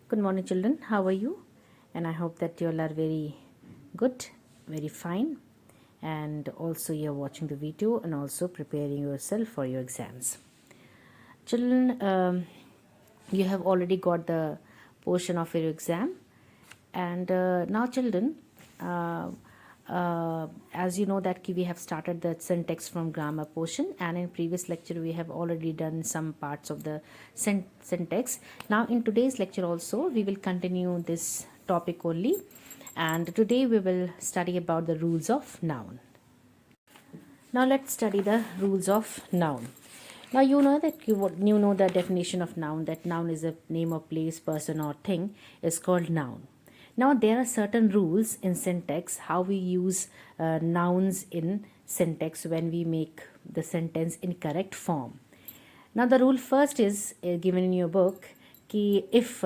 Good morning, children. How are you? And I hope that you all are very good, very fine, and also you're watching the video and also preparing yourself for your exams. Children, you have already got the portion of your exam, and now, children, uh, as you know that we have started the syntax from grammar portion, and in previous lecture we have already done some parts of the syntax. Now in today's lecture also we will continue this topic only, and today we will study about the rules of noun. Now let's study the rules of noun. Now you know that you know the definition of noun, that noun is a name of place, person or thing is called noun. Now there are certain rules in syntax how we use nouns in syntax when we make the sentence in correct form. Now the rule first is given in your book कि if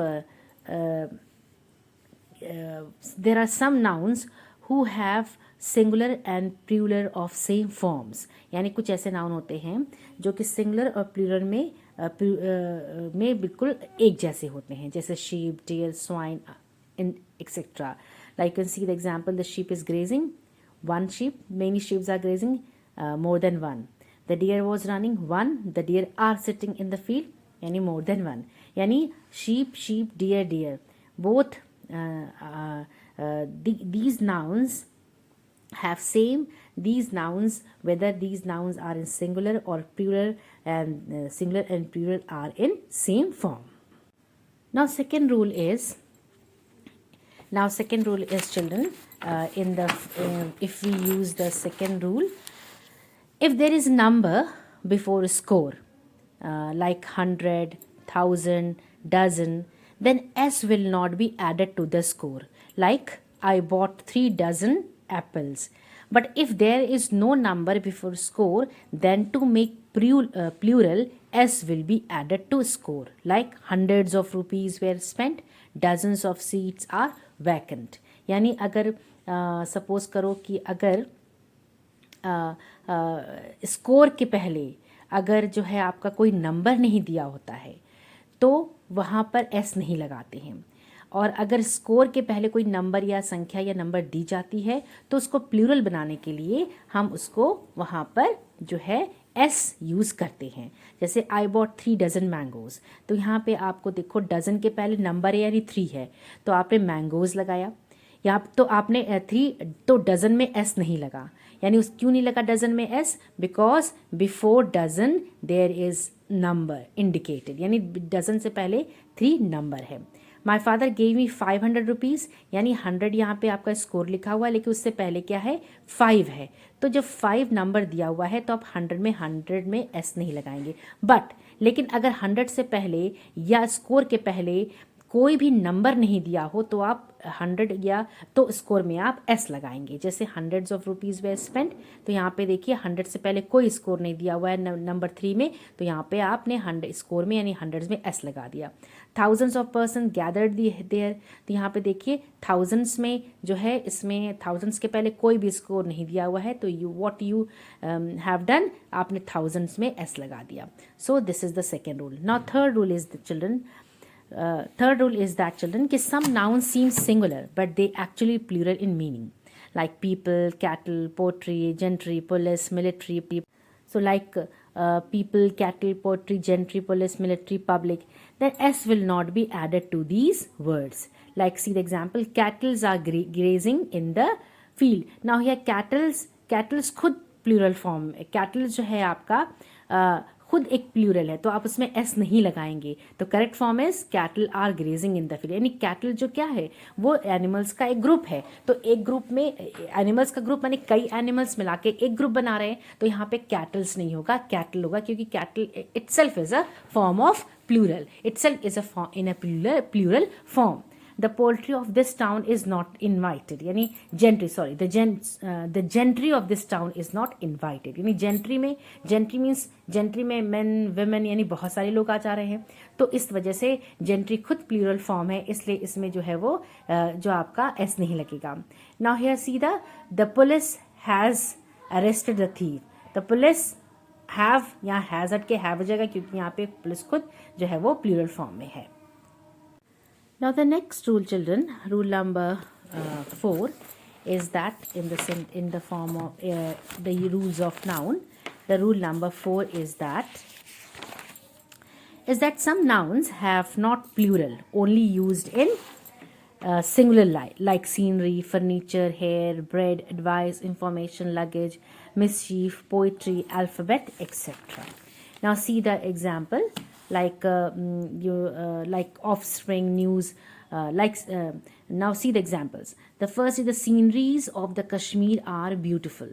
there are some nouns who have singular and plural of same forms, यानी कुछ ऐसे noun होते हैं जो कि singular और plural में बिल्कुल एक जैसे होते हैं, जैसे sheep, deer, swine in etcetera. Like can see the example, the sheep is grazing, one sheep, many sheeps are grazing, more than one. The deer was running, one. The deer are sitting in the field, यानी more than one. यानी sheep, sheep, deer, deer, both these nouns have same these nouns, whether these nouns are in singular or plural, and singular and plural are in same form. Now second rule is children, in the if we use the second rule, if there is number before score, like 100, 1000, dozen, then s will not be added to the score. Like I bought 3 dozen apples. But if there is no number before score, then to make plural, s will be added to score. Like hundreds of rupees were spent, dozens of seats are vacant. यानी अगर suppose करो कि अगर score के पहले अगर जो है आपका कोई नंबर नहीं दिया होता है तो वहाँ पर एस नहीं लगाते हैं, और अगर स्कोर के पहले कोई नंबर या संख्या या नंबर दी जाती है तो उसको प्लूरल बनाने के लिए हम उसको वहाँ पर जो है एस यूज़ करते हैं. जैसे आई बॉट 3 डजन मैंगोज़, तो यहाँ पे आपको देखो डजन के पहले नंबर है यानी 3 है, तो आपने मैंगोज़ लगाया. यहाँ तो आपने 3, तो डजन में एस नहीं लगा. यानी उस क्यों नहीं लगा डजन में S? Because before dozen there is number indicated, यानी डजन से पहले 3 नंबर है. My father gave me 500 rupees, यानी 100 यहाँ पे आपका स्कोर लिखा हुआ है, लेकिन उससे पहले क्या है? 5 है. तो जब 5 नंबर दिया हुआ है तो आप 100 में एस नहीं लगाएंगे. बट लेकिन अगर 100 से पहले या स्कोर के पहले कोई भी नंबर नहीं दिया हो तो आप 100 या तो स्कोर में आप एस लगाएंगे. जैसे hundreds of rupees way spent, तो यहाँ पे देखिए 100 से पहले कोई स्कोर नहीं दिया हुआ है नंबर 3 में, तो यहाँ पे आपने 100 स्कोर में यानी हंड्रेड्स में एस लगा दिया. Thousands of person gathered there, तो यहाँ पे देखिए थाउजेंड्स में जो है इसमें थाउजेंड्स के पहले कोई भी स्कोर नहीं दिया हुआ है, तो यू हैव डन, आपने थाउजेंड्स में एस लगा दिया. So this is the second rule. Now third rule is the children, third rule is that children कि some nouns seem singular but they actually plural in meaning, like people, cattle, poetry, gentry, police, military. So like people, cattle, poetry, gentry, police, military, public, then s will not be added to these words. Like see the example, cattles are grazing in the field. Now here cattles खुद plural form, kettles जो है आपका खुद एक plural है, तो आप उसमें एस नहीं लगाएंगे. तो correct form is cattle are grazing in the field. यानी कैटल जो क्या है वो एनिमल्स का एक ग्रुप है, तो एक ग्रुप में एनिमल्स का ग्रुप यानी कई एनिमल्स मिला के एक ग्रुप बना रहे हैं, तो यहाँ पे कैटल्स नहीं होगा, कैटल होगा, क्योंकि cattle itself is a form of plural, itself is a form in a plural form. The poultry of this town is not invited, यानी gentry, sorry, the gentry of this town is not invited. यानी gentry means gentry में men, women यानी बहुत सारे लोग आ जा रहे हैं, तो इस वजह से gentry खुद प्लूरल फॉर्म है, इसलिए इसमें जो है वो जो आपका एस नहीं लगेगा. Now here see the police has arrested the thief. The police have, यहाँ हैज हट के हैव हो जाएगा क्योंकि यहाँ पे पुलिस खुद जो है वो प्लूरल फॉर्म में है. Now the next rule, children, rule number 4, is that in the form of the rules of noun. The rule number 4 is that some nouns have not plural, only used in singular like scenery, furniture, hair, bread, advice, information, luggage, mischief, poetry, alphabet, etc. Now see the example, like offspring, news, now see the examples. The first is the sceneries of the Kashmir are beautiful.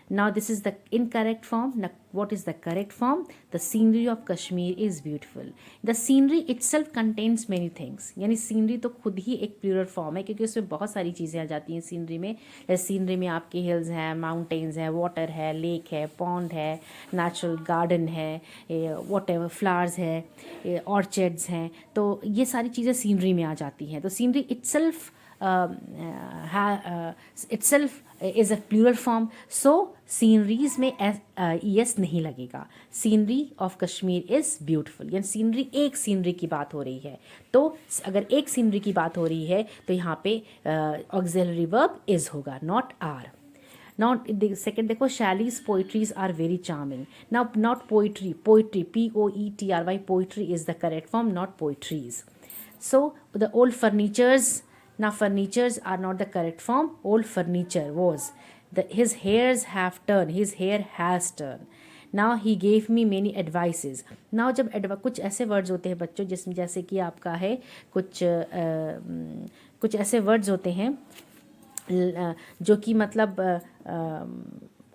Now this is the incorrect form. Now what is the correct form? The scenery of Kashmir is beautiful. The scenery itself contains many things. यानी scenery तो खुद ही एक plural form है, क्योंकि उसमें बहुत सारी चीज़ें आ जाती हैं सीनरी में. जैसे सीनरी में आपके हिल्स हैं, माउंटेन्स हैं, वाटर है, लेक है, पॉन्ड है, नेचुरल गार्डन है, वॉट एवर फ्लावर्स है, ऑर्चर्ड्स हैं. तो ये सारी चीज़ें सीनरी में आ जाती हैं. तो scenery itself itself is a plural form. So sceneries में es नहीं लगेगा. Scenery of Kashmir is beautiful. यानी सीनरी, एक सीनरी की बात हो रही है. तो अगर एक सीनरी की बात हो रही है तो यहाँ पे auxiliary verb is होगा, not are. Now second देखो, Shelley's poetries are very charming. Now not poetry, poetry, poetry is the correct form, not poetries. So the old furnitures, now furnitures are not the correct form. Old furniture was. His hairs have turned, his hair has turned. Now he gave me many advices. Now जब कुछ ऐसे words होते हैं बच्चों, जिसमें जैसे कि आपका है कुछ ऐसे वर्ड्स होते हैं जो कि मतलब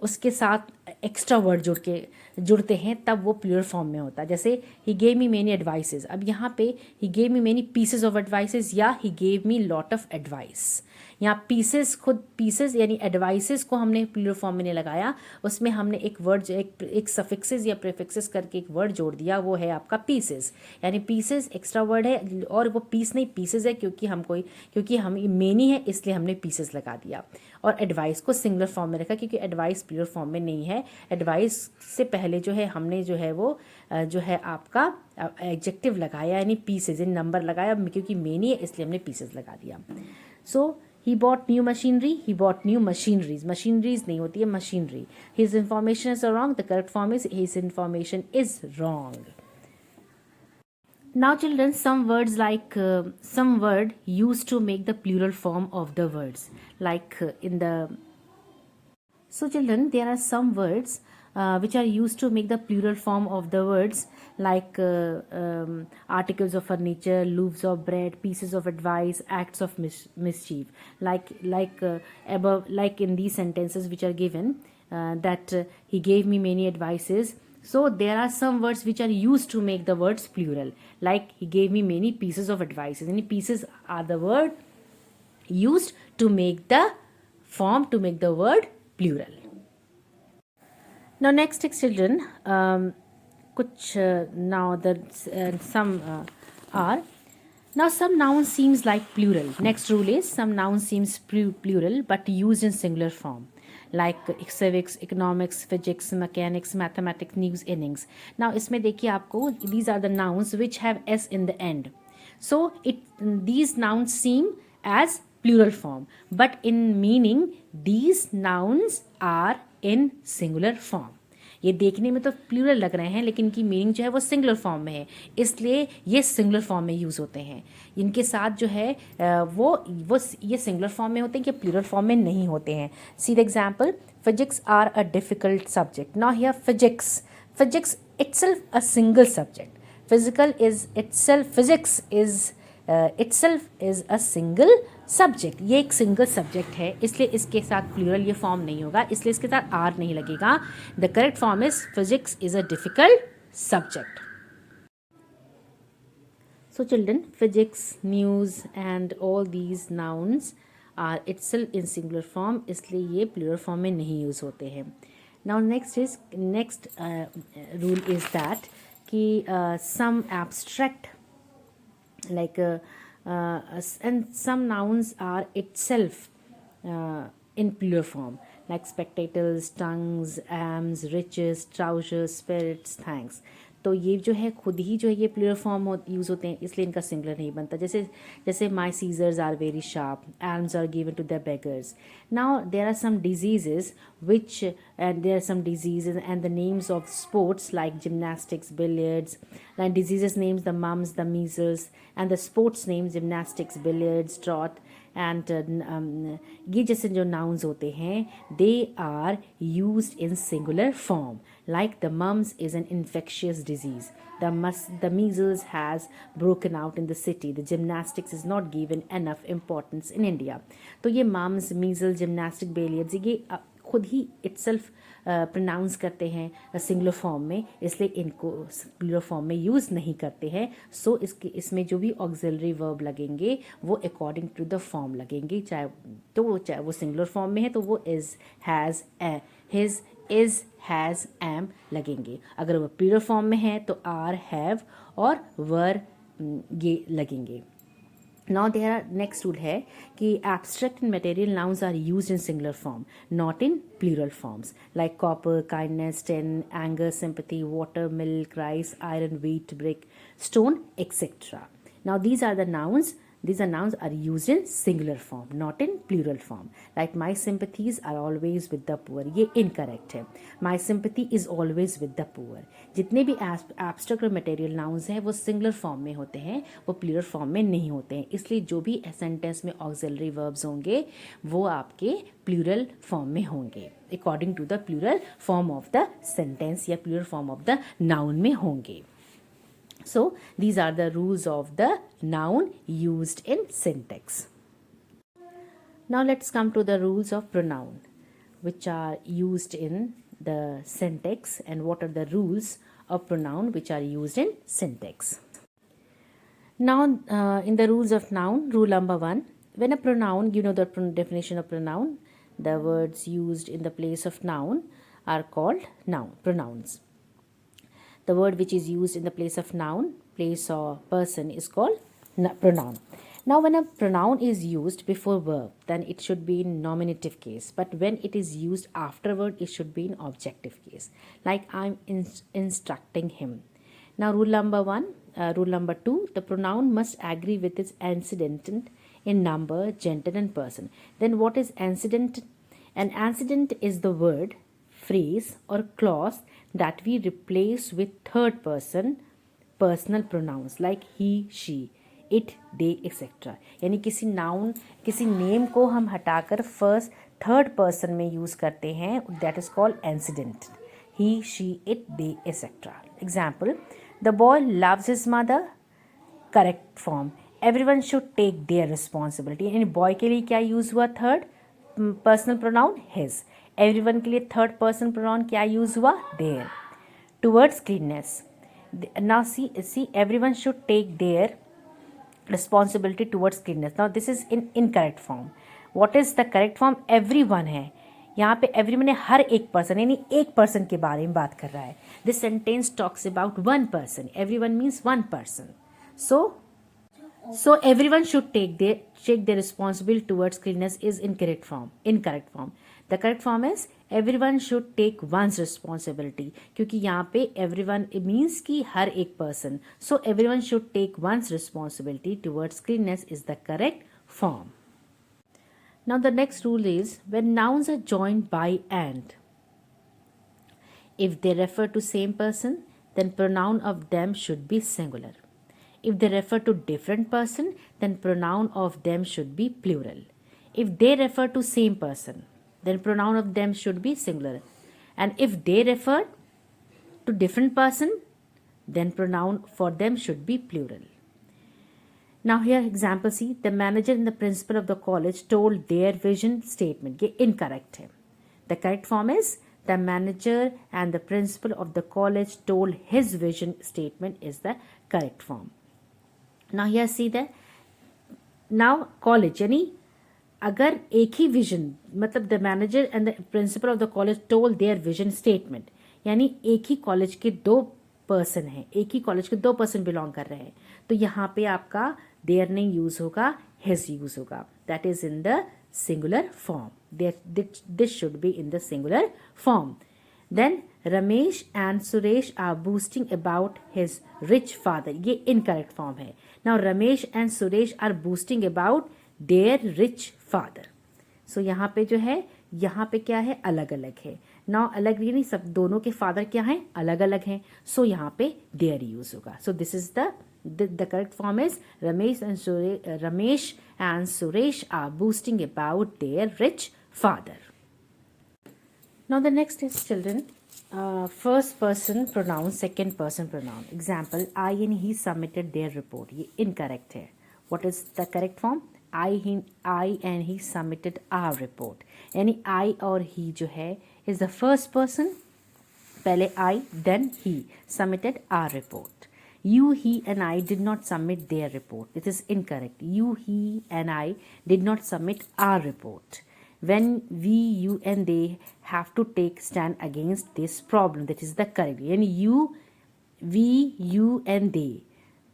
उसके साथ एक्स्ट्रा वर्ड जुड़ते हैं, तब वो प्लूरल फॉर्म में होता है. जैसे he gave me many advices. अब यहाँ पे he gave me many pieces of advices या he gave me lot of advice. यहाँ पीसेस, खुद पीसेस यानी एडवाइसेस को हमने प्लूरल फॉर्म में नहीं लगाया, उसमें हमने एक वर्ड, एक सफिक्सेस या प्रीफिक्सेस करके एक वर्ड जोड़ दिया, वो है आपका पीसेस. यानी पीसेस एक्स्ट्रा वर्ड है, और वो पीस नहीं पीसेस है, क्योंकि हम मेनी है इसलिए हमने पीसेस लगा दिया. और एडवाइस को सिंगुलर फॉर्म में रखा, क्योंकि एडवाइस प्लूरल फॉर्म में नहीं है. एडवाइस से पहले जो है हमने जो है वो जो है आपका एडजेक्टिव लगाया, यानी पीसेज इन नंबर लगाया, क्योंकि मेनी है इसलिए हमने पीसेज लगा दिया. So he bought new machinery, he bought new machineries. Machineries नहीं होती है, machinery. His information is wrong. The correct form is his information is wrong. Now children, some word used to make the plural form of the words, like so children, there are some words which are used to make the plural form of the words, like articles of furniture, loaves of bread, pieces of advice, acts of mischief, above, like in these sentences which are given, that he gave me many advices. So there are some words which are used to make the words plural, like he gave me many pieces of advices. Any pieces are the word used to make the word plural. Now next children, some nouns seems like plural. Next rule is some nouns seems plural but used in singular form, like civics, economics, physics, mechanics, mathematics, news, innings. Now इसमें देखिए आपको, these are the nouns which have s in the end. So these nouns seem as plural form, but in meaning these nouns are in singular form. ये देखने में तो plural लग रहे हैं, लेकिन इनकी मीनिंग जो है वो सिंगुलर फॉर्म में है, इसलिए ये सिंगुलर फॉर्म में यूज़ होते हैं. इनके साथ जो है वो ये सिंगुलर फॉर्म में होते हैं, कि प्लूरल फॉर्म में नहीं होते हैं. See the example, physics are a difficult subject. Now here physics itself a single subject. Physics is itself is a single subject. ये एक सिंगल सब्जेक्ट है, इसलिए इसके साथ प्लूरल ये फॉर्म नहीं होगा, इसलिए इसके साथ आर नहीं लगेगा. The correct form is physics is a difficult subject. So children, physics, news and all these nouns are itself in singular form, इसलिए ये प्लूरल फॉर्म में नहीं यूज़ होते हैं. Now next rule is that कि some abstract like and some nouns are itself in plural form, like spectacles, tongues, arms, riches, trousers, spirits, thanks. तो ये जो है खुद ही जो है ये प्लूरल फॉर्म यूज़ होते हैं, इसलिए इनका सिंगुलर नहीं बनता। जैसे जैसे my scissors are very sharp, alms are given to the beggars. Now there are some diseases which and there are some diseases and the names of sports like gymnastics, billiards, and diseases names the mumps, the measles, and the sports names gymnastics, billiards, trot and ये जैसे जो nouns होते हैं they are used in singular form. Like the mumps is an infectious disease. The measles has broken out in the city. The gymnastics is not given enough importance in India. तो ये mumps, measles, gymnastic, billiards ये खुद ही itself pronounce करते हैं singular form में, इसलिए इनको plural form में यूज़ नहीं करते हैं। सो इसमें जो भी ऑक्सिलरी वर्ब लगेंगे वो अकॉर्डिंग टू द फॉर्म लगेंगे, चाहे वो सिंगुलर फॉर्म में है तो वो is, has, his, is, has, am लगेंगे। अगर वो प्लूरल फॉर्म में है तो आर, हैव और वर ये लगेंगे। Now there are next rule है कि abstract and material nouns are used in singular form, not in plural forms, like copper, kindness, tin, anger, sympathy, water, milk, rice, iron, wheat, brick, stone, etc. Now these are the nouns. These are nouns are used in singular form, not in plural form. Like my sympathies are always with the poor. ये incorrect है. My sympathy is always with the poor. जितने भी abstract और material nouns हैं वो singular form में होते हैं, वो plural form में नहीं होते हैं। इसलिए जो भी sentence में auxiliary verbs होंगे वो आपके plural form में होंगे, according to the plural form of the sentence या plural form of the noun में होंगे। So these are the rules of the noun used in syntax. Now let's come to the rules of pronoun which are used in the syntax, and what are the rules of pronoun which are used in syntax. Now in the rules of noun, rule number 1, when a pronoun, you know the definition of pronoun, the words used in the place of noun are called pronouns. The word which is used in the place of noun, place or person is called pronoun. Now when a pronoun is used before verb, then it should be in nominative case, but when it is used afterward, it should be in objective case, like I'm instructing him. Now rule number 1, rule number 2, the pronoun must agree with its antecedent in number, gender and person. Then what is antecedent? An antecedent is the word, phrase or clause that we replace with third person personal pronouns like he, she, it, they, etc. यानी किसी noun, किसी name को हम हटाकर first third person में use करते हैं, that is called antecedent, he, she, it, they, etc. Example, the boy loves his mother. Correct form, everyone should take their responsibility. यानी बॉय के लिए क्या यूज़ हुआ? Third personal pronoun his. Everyone के लिए थर्ड पर्सन प्रोनाउन क्या use हुआ? Their. Towards cleanness, now see everyone should take their responsibility towards cleanliness. Now this is in incorrect form. What is the correct form? everyone है यहाँ पे, everyone है हर एक person, यानी एक पर्सन के बारे में बात कर रहा है. This sentence talks about one person. Everyone means one person. So everyone should take their responsibility towards cleanliness is incorrect form. The correct form is everyone should take one's responsibility, क्योंकि यहाँ पे everyone means कि हर एक person. So everyone should take one's responsibility towards cleanliness is the correct form. Now the next rule is when nouns are joined by and, if they refer to same person, then pronoun of them should be singular. If they refer to different person, then pronoun of them should be plural. If they refer to same person, then pronoun of them should be singular. And if they refer to different person, then pronoun for them should be plural. Now here example see, the manager and the principal of the college told their vision statement. ये incorrect है. The correct form is the manager and the principal of the college told his vision statement is the correct form. Now here see that now college यानी अगर एक ही vision, मतलब the manager and the principle of the college told their vision statement, यानी एक ही college के दो person हैं, एक ही कॉलेज के दो पर्सन बिलोंग कर रहे हैं, तो यहाँ पे आपका देयर नहीं यूज होगा, हिज यूज होगा. That is in the singular form. This should be in the singular form. Then Ramesh and Suresh are boasting about his rich father. ये incorrect form है. Now Ramesh and Suresh are boasting about their rich father. So यहाँ पे जो है, यहाँ पे क्या है, अलग अलग है. Now अलग नहीं, सब दोनों के फादर क्या हैं, अलग अलग हैं. So यहाँ पे their यूज होगा. So this is the correct form is Ramesh and Suresh are boasting about their rich father. Now the next is, children, first person pronoun, second person pronoun. Example, I and he submitted their report. ये incorrect है. What is the correct form? I and he submitted our report. यानी I और he जो है is the first person. पहले I, then he submitted our report. You, he and I did not submit their report. It is incorrect. You, he and I did not submit our report. When we, you and they have to take stand against this problem. That is the correct. And you, we, you and they.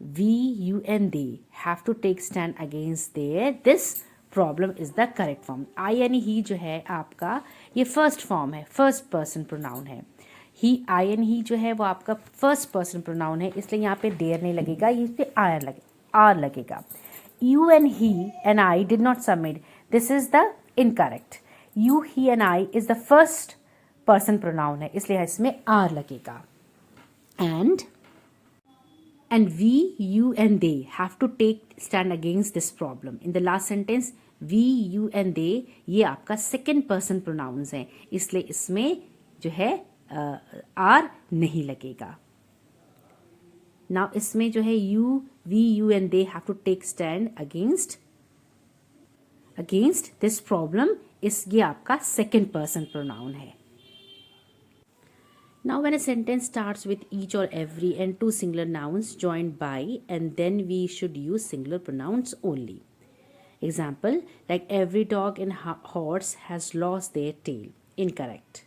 We, you and they have to take stand against this problem is the correct form. I यानी he जो है आपका ये first form है, first person pronoun है. ही, I N ही जो है वो आपका फर्स्ट पर्सन प्रोनाउन है, इसलिए यहाँ पे देयर नहीं लगेगा, इस पे आर लगेगा. You and he and I did not submit. This is the incorrect. You, he and I is the first person pronoun है, इसलिए इसमें आर लगेगा. And we, you and they have to take stand against this problem. In the last sentence we, you and they ये आपका second person pronouns हैं, इसलिए इसमें जो है आर नहीं लगेगा. नाउ इसमें जो है you, we, you and they have to take stand against this problem, इस ये आपका सेकेंड पर्सन प्रोनाउन है. Now when a sentence starts with each or every and two singular nouns joined by, and then we should use singular pronouns only. Example, like every dog and horse has lost their tail. Incorrect.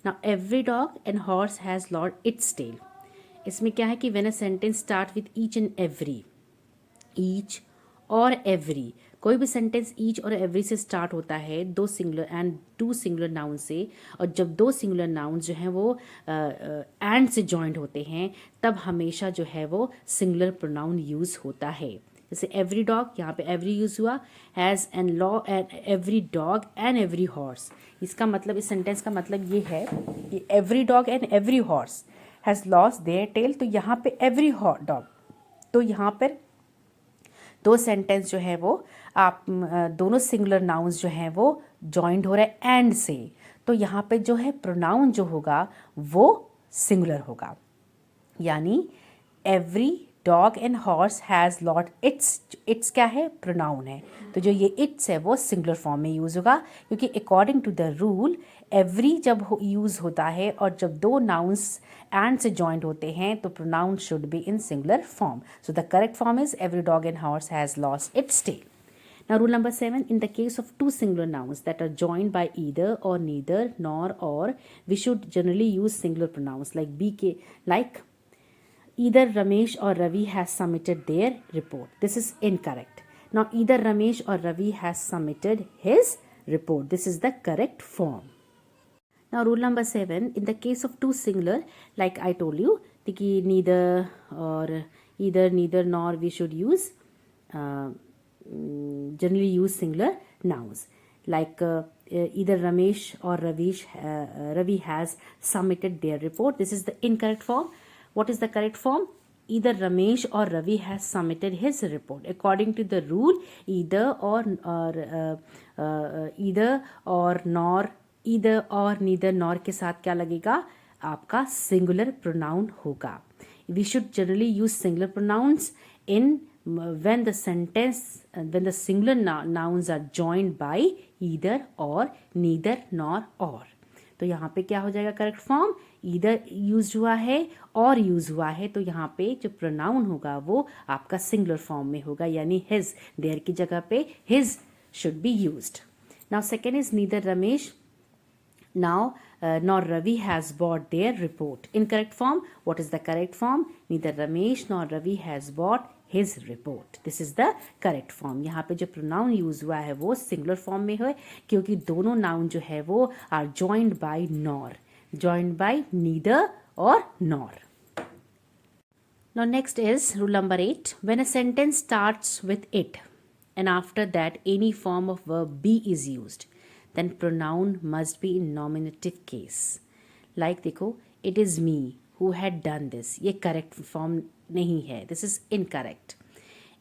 Now every dog and horse has lost its tail. इसमें क्या है कि when a sentence start with each and every, each और every, कोई भी sentence each और every से start होता है दो singular and two singular noun से, और जब दो सिंगुलर नाउन जो हैं वो एंड से जॉइंट होते हैं तब हमेशा जो है वो सिंगुलर प्रोनाउन यूज़ होता है. जैसे एवरी डॉग, यहाँ पे एवरी यूज़ हुआ, has and law and every dog and every horse. इसका मतलब, इस सेंटेंस का मतलब ये है कि every dog and every horse has lost their tail. तो यहाँ पे एवरी डॉग, तो यहाँ पर दो सेंटेंस जो है वो आप दोनों सिंगुलर नाउन्स जो हैं वो जॉइंट हो रहे हैं एंड से, तो यहाँ पे जो है प्रोनाउन जो होगा वो सिंगुलर होगा. यानी every dog and horse has lot it's क्या है, प्रोनाउन है, तो जो ये इट्स है वो सिंगुलर फॉर्म में यूज़ होगा, क्योंकि according to the rule every जब यूज़ होता है और जब दो नाउन्स एंड से जॉइंट होते हैं तो pronoun should be in singular form. So the correct form is every dog and horse has lost its tail. Now rule number 7, in the case of two singular nouns that are joined by either or neither nor or, we should generally use singular pronouns like either Ramesh or Ravi has submitted their report. This is incorrect. Now either Ramesh or Ravi has submitted his report. This is the correct form. Now rule number 7, in the case of two singular, like I told you, neither or either, neither nor, we should use generally use singular nouns like either Ramesh or Ravi has submitted their report. This is the incorrect form. What is the correct form? Either Ramesh or Ravi has submitted his report. According to the rule, either or neither nor के साथ क्या लगेगा, आपका singular pronoun होगा. We should generally use singular pronouns in when the singular nouns are joined by either or, neither nor or. तो यहाँ पे क्या हो जाएगा करेक्ट फॉर्म, ईदर यूज हुआ है और यूज हुआ है, तो यहाँ पे जो प्रोनाउन होगा वो आपका सिंगुलर फॉर्म में होगा, यानी हिज, देयर की जगह पे his should be used. Now second is neither Ramesh nor Ravi has bought their report. Incorrect form. What is the correct form? Neither Ramesh nor Ravi has bought his report. This is the correct form. यहाँ पे जो pronoun use हुआ है वो singular form में है, क्योंकि दोनों noun जो है वो are joined by nor. joined by neither or nor. Now next is rule number 8. When a sentence starts with it and after that any form of verb be is used, then pronoun must be in nominative case. Like देखो, it is me who had done this. ये correct form नहीं है. This is incorrect.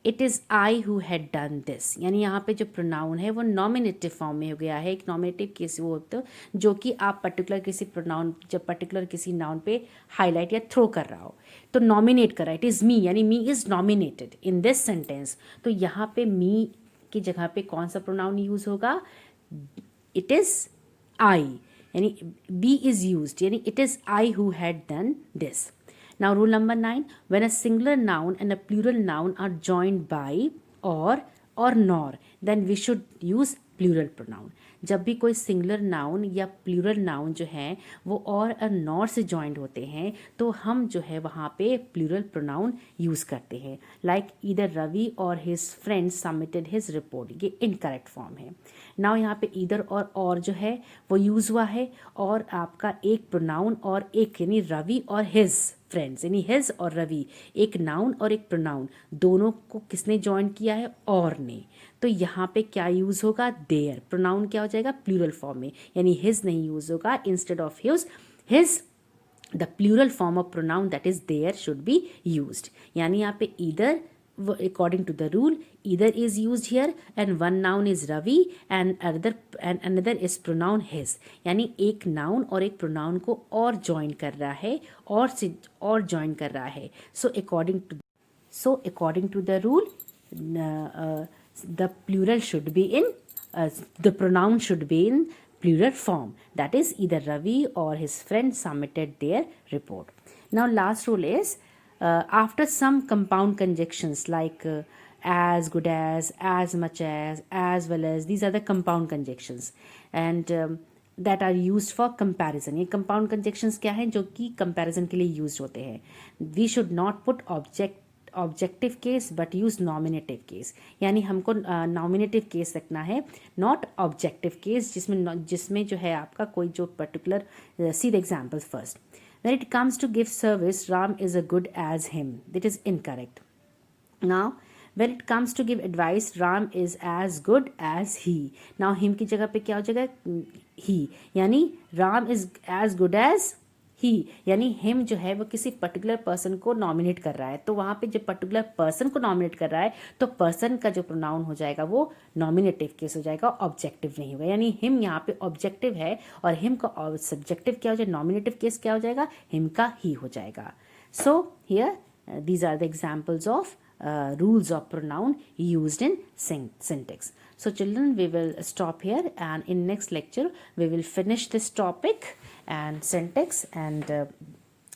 It is I who had done this, यानी यहाँ पे जो pronoun है वो नॉमिनेटिव फॉर्म में हो गया है. एक नॉमिनेटिव केस वो होता है जो कि आप पर्टिकुलर किसी प्रोनाउन, जब पर्टिकुलर किसी नाउन पे हाईलाइट या थ्रो कर रहा हो तो नॉमिनेट कर रहा है. इट इज़ मी, यानी me is nominated in this sentence. तो यहाँ पे मी की जगह पे कौन सा प्रोनाउन यूज़ होगा? इट इज़ आई, यानी बी इज़ यूज्ड, यानी it is I who had done this. Now rule number 9, when a singular noun and a plural noun are joined by or nor, then we should use plural pronoun. जब भी कोई singular noun या plural noun जो है वो और nor से joined होते हैं तो हम जो है वहाँ पे प्लूरल प्रोनाउन यूज़ करते हैं. लाइक ईदर रवि और his friends submitted his report, ये इनकरेक्ट फॉर्म है. नाउ यहाँ पे ईदर और जो है वो यूज़ हुआ है और आपका एक प्रोनाउन और एक, यानी रवि और हिज फ्रेंड्स, यानी हिज और रवि, एक नाउन और एक प्रोनाउन, दोनों को किसने ज्वाइन किया है? और ने. तो यहाँ पे क्या यूज़ होगा? देयर. प्रोनाउन क्या हो जाएगा? प्लूरल फॉर्म में, यानी हिज नहीं यूज़ होगा. Instead of his the plural form of pronoun that is their should be used. यानी यहाँ पे either, according to the rule, either is used here and one noun is Ravi and another is pronoun his. यानी एक noun और एक pronoun को और join कर रहा है और join कर रहा है. So according to the rule, the plural should be in the pronoun should be in plural form. That is either Ravi or his friend submitted their report. Now last rule is after some compound conjunctions like as, good as much as well as, these are the compound conjunctions and that are used for comparison. ये compound conjunctions क्या हैं जो कि comparison के लिए used होते हैं. We should not put objective case but use nominative case, यानी हमको नॉमिनेटिव केस रखना है, नॉट ऑब्जेक्टिव केस, जिसमें जो है आपका कोई जो particular. See the examples first. When it comes to give service, Ram is as good as him. That is incorrect. Now, when it comes to give advice, Ram is as good as he. Now, him की जगह पे क्या हो जाएगा? He. यानी Ram is as good as he. यानी him जो है वो किसी पर्टिकुलर पर्सन को नॉमिनेट कर रहा है. तो वहाँ पे जब पर्टिकुलर पर्सन को नॉमिनेट कर रहा है तो पर्सन का जो प्रोनाउन हो जाएगा वो नॉमिनेटिव केस हो जाएगा, ऑब्जेक्टिव नहीं होगा. यानी हिम यहाँ पे ऑब्जेक्टिव है और हिम का सब्जेक्टिव क्या हो जाएगा? नॉमिनेटिव केस क्या हो जाएगा? हिम का ही हो जाएगा. So here these are the examples of rules of pronoun used in syntax. So children, we will stop here and in next lecture we will finish this topic and syntax and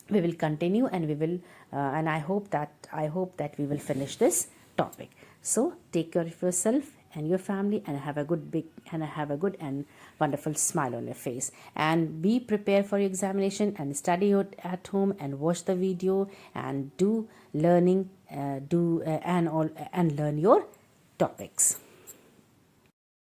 we will continue and we will and I hope that we will finish this topic. So take care of yourself and your family and have a good and wonderful smile on your face and be prepared for your examination and study it at home and watch the video and do learning and learn your topics.